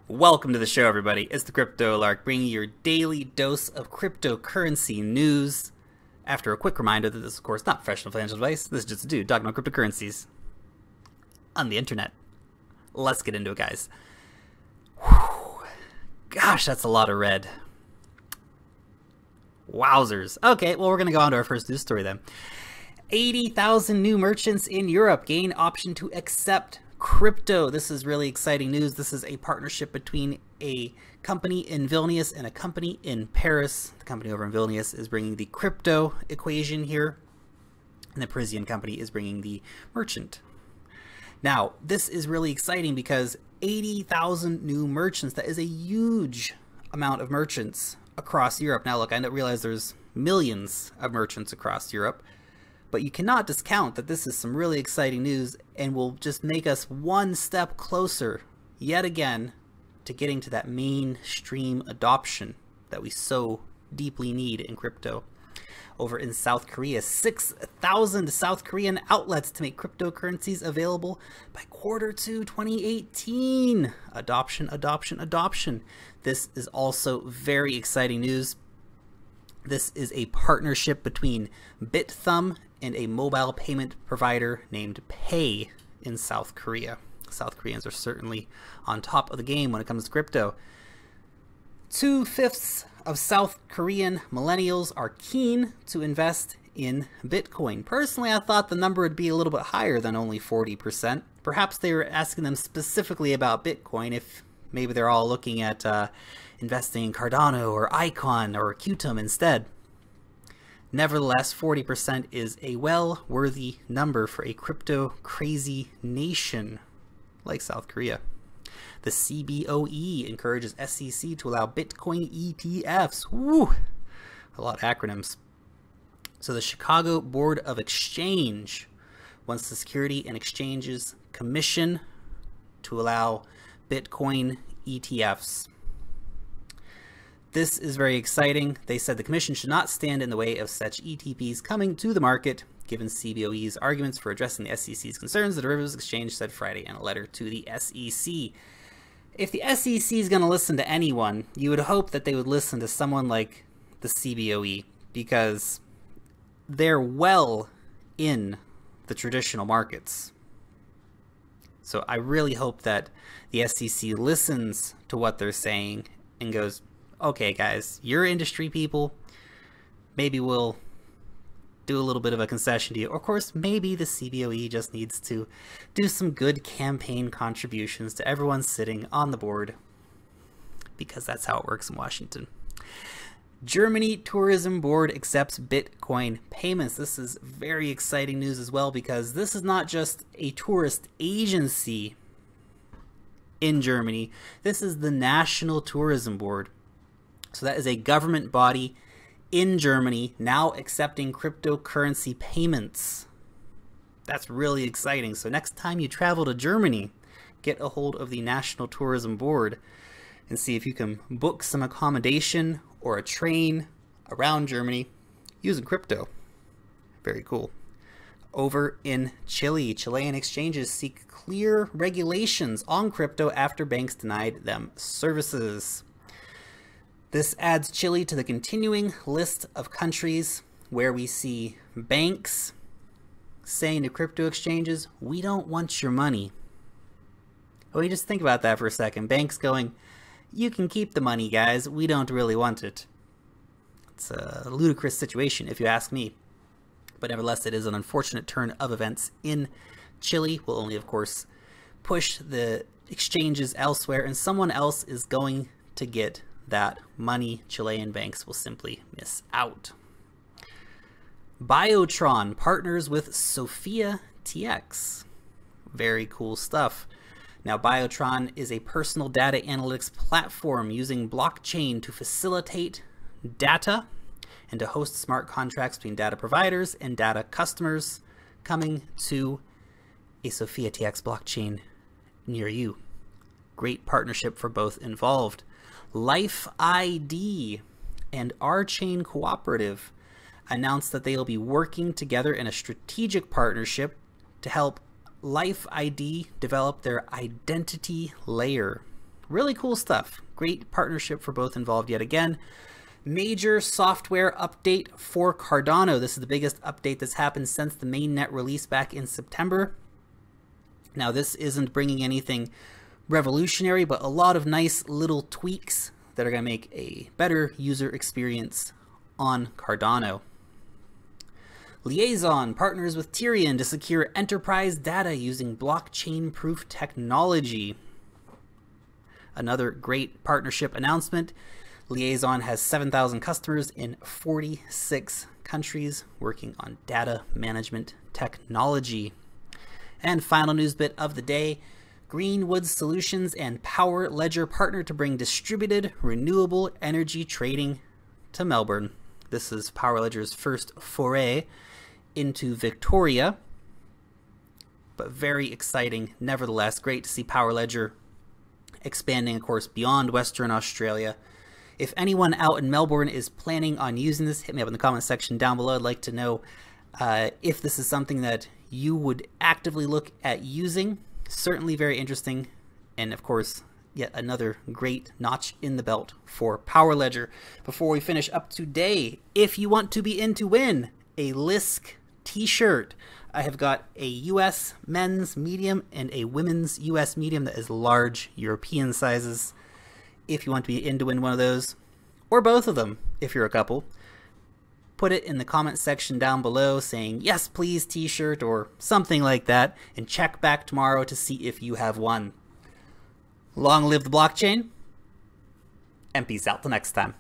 Welcome to the show, everybody. It's the Crypto Lark, bringing you your daily dose of cryptocurrency news. After a quick reminder that this is, of course, not professional financial advice. This is just a dude talking about cryptocurrencies on the internet. Let's get into it, guys. Whew. Gosh, that's a lot of red. Wowzers. Okay, well, we're going to go on to our first news story then. 80,000 new merchants in Europe gain option to accept crypto. This is really exciting news. This is a partnership between a company in Vilnius and a company in Paris. The company over in Vilnius is bringing the crypto equation here, and the Parisian company is bringing the merchant. Now, this is really exciting because 80,000 new merchants, that is a huge amount of merchants across Europe. Now, look, I realize there's millions of merchants across Europe, but you cannot discount that this is some really exciting news and will just make us one step closer, yet again, to getting to that mainstream adoption that we so deeply need in crypto. Over in South Korea, 6,000 South Korean outlets to make cryptocurrencies available by Q2 2018. Adoption, adoption, adoption. This is also very exciting news. This is a partnership between BitThumb and a mobile payment provider named Pay in South Korea. South Koreans are certainly on top of the game when it comes to crypto. 2/5 of South Korean millennials are keen to invest in Bitcoin. Personally, I thought the number would be a little bit higher than only 40%. Perhaps they were asking them specifically about Bitcoin, if maybe they're all looking at investing in Cardano or Icon or Qtum instead. Nevertheless, 40% is a well-worthy number for a crypto-crazy nation like South Korea. The CBOE encourages SEC to allow Bitcoin ETFs. Woo! A lot of acronyms. So the Chicago Board of Exchange wants the Security and Exchanges Commission to allow Bitcoin ETFs. This is very exciting. They said the commission should not stand in the way of such ETPs coming to the market, given CBOE's arguments for addressing the SEC's concerns, the Derivatives Exchange said Friday in a letter to the SEC. If the SEC is going to listen to anyone, you would hope that they would listen to someone like the CBOE, because they're well in the traditional markets. So I really hope that the SEC listens to what they're saying and goes, okay, guys, you're industry people. Maybe we'll do a little bit of a concession to you. Or, of course, maybe the CBOE just needs to do some good campaign contributions to everyone sitting on the board, because that's how it works in Washington. Germany Tourism Board accepts Bitcoin payments. This is very exciting news as well, because this is not just a tourist agency in Germany. This is the National Tourism Board. So that is a government body in Germany now accepting cryptocurrency payments. That's really exciting. So next time you travel to Germany, get a hold of the National Tourism Board and see if you can book some accommodation or a train around Germany using crypto. Very cool. Over in Chile, Chilean exchanges seek clear regulations on crypto after banks denied them services. This adds Chile to the continuing list of countries where we see banks saying to crypto exchanges, we don't want your money. Well, you just think about that for a second. Banks going, you can keep the money, guys. We don't really want it. It's a ludicrous situation, if you ask me. But nevertheless, it is an unfortunate turn of events in Chile. Will only, of course, push the exchanges elsewhere, and someone else is going to get that money. Chilean banks will simply miss out. Biotron partners with SophiaTX. Very cool stuff. Now, Biotron is a personal data analytics platform using blockchain to facilitate data and to host smart contracts between data providers and data customers, coming to a SophiaTX blockchain near you. Great partnership for both involved. Life ID and Rchain Cooperative announced that they will be working together in a strategic partnership to help Life ID develop their identity layer. really cool stuff. Great partnership for both involved yet again. Major software update for Cardano. This is the biggest update that's happened since the mainnet release back in September. Now, this isn't bringing anything revolutionary, but a lot of nice little tweaks that are going to make a better user experience on Cardano. Liaison partners with Tyrion to secure enterprise data using blockchain proof technology. Another great partnership announcement. Liaison has 7,000 customers in 46 countries working on data management technology. And final news bit of the day, Greenwood Solutions and PowerLedger partner to bring distributed renewable energy trading to Melbourne. This is PowerLedger's first foray into Victoria, but very exciting nevertheless. Great to see PowerLedger expanding, of course, beyond Western Australia. If anyone out in Melbourne is planning on using this, hit me up in the comment section down below. I'd like to know if this is something that you would actively look at using. Certainly very interesting, and of course, yet another great notch in the belt for PowerLedger. Before we finish up today, if you want to be in to win a Lisk t-shirt, I have got a US men's medium and a women's US medium that is large European sizes. If you want to be in to win one of those, or both of them if you're a couple, put it in the comment section down below saying yes please t-shirt or something like that, and check back tomorrow to see if you have won. Long live the blockchain, and peace out till next time.